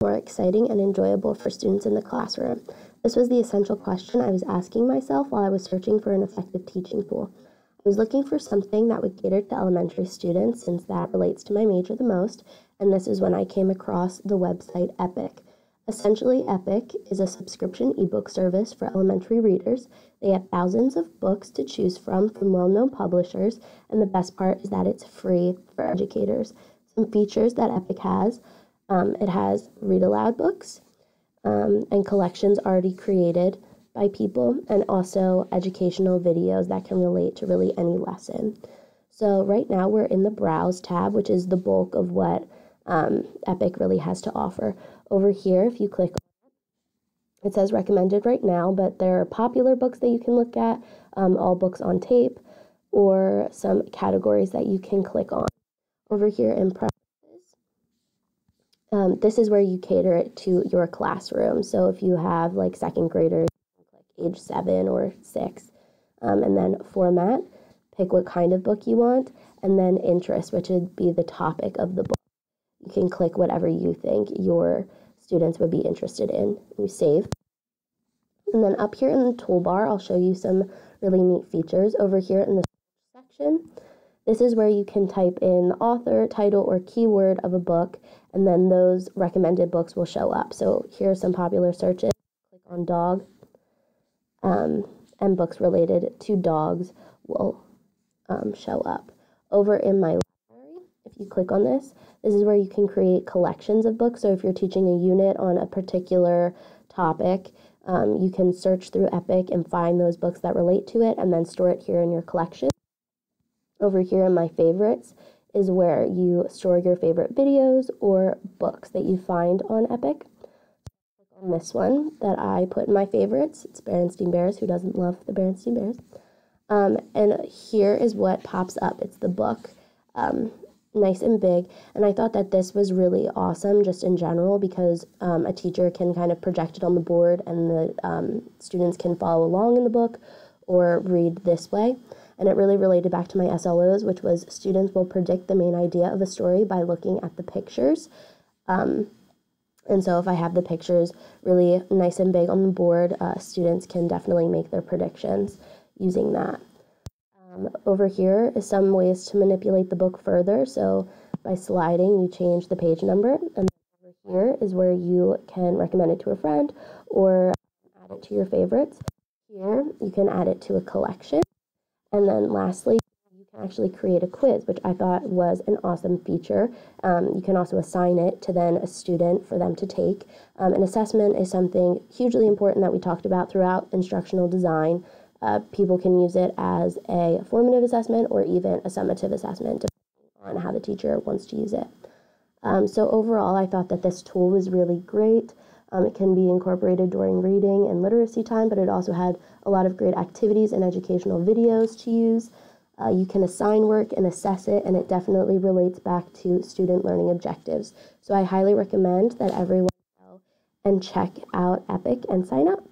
more exciting and enjoyable for students in the classroom? This was the essential question I was asking myself while I was searching for an effective teaching tool. I was looking for something that would cater to elementary students since that relates to my major the most, and this is when I came across the website Epic. Essentially, Epic is a subscription ebook service for elementary readers. They have thousands of books to choose from well-known publishers, and the best part is that it's free for educators. Some features that Epic has, it has read-aloud books and collections already created by people, and also educational videos that can relate to really any lesson. So right now we're in the Browse tab, which is the bulk of what Epic really has to offer. Over here, if you click on it, it says recommended right now, but there are popular books that you can look at, all books on tape, or some categories that you can click on. Over here in preferences, this is where you cater it to your classroom. So if you have like second graders, click age 7 or 6, and then format, pick what kind of book you want, and then interest, which would be the topic of the book. You can click whatever you think your students would be interested in. You save. And then up here in the toolbar, I'll show you some really neat features. Over here in the section, this is where you can type in the author, title, or keyword of a book, and then those recommended books will show up. So here are some popular searches. Click on dog, and books related to dogs will show up. Over in my library, if you click on this, this is where you can create collections of books. So if you're teaching a unit on a particular topic, you can search through Epic and find those books that relate to it and then store it here in your collection. Over here in my favorites is where you store your favorite videos or books that you find on Epic. Click on this one that I put in my favorites. It's Berenstain Bears. Who doesn't love the Berenstain Bears? And here is what pops up. It's the book, nice and big. And I thought that this was really awesome just in general because a teacher can kind of project it on the board and the students can follow along in the book or read this way. And it really related back to my SLOs, which was students will predict the main idea of a story by looking at the pictures. And so if I have the pictures really nice and big on the board, students can definitely make their predictions using that. Over here is some ways to manipulate the book further. So by sliding, you change the page number. And over here is where you can recommend it to a friend or add it to your favorites. Here, you can add it to a collection. And then lastly, you can actually create a quiz, which I thought was an awesome feature. You can also assign it to then a student for them to take. An assessment is something hugely important that we talked about throughout instructional design. People can use it as a formative assessment or even a summative assessment, depending on how the teacher wants to use it. So overall, I thought that this tool was really great. It can be incorporated during reading and literacy time, but it also had a lot of great activities and educational videos to use. You can assign work and assess it, and it definitely relates back to student learning objectives. So I highly recommend that everyone go and check out Epic and sign up.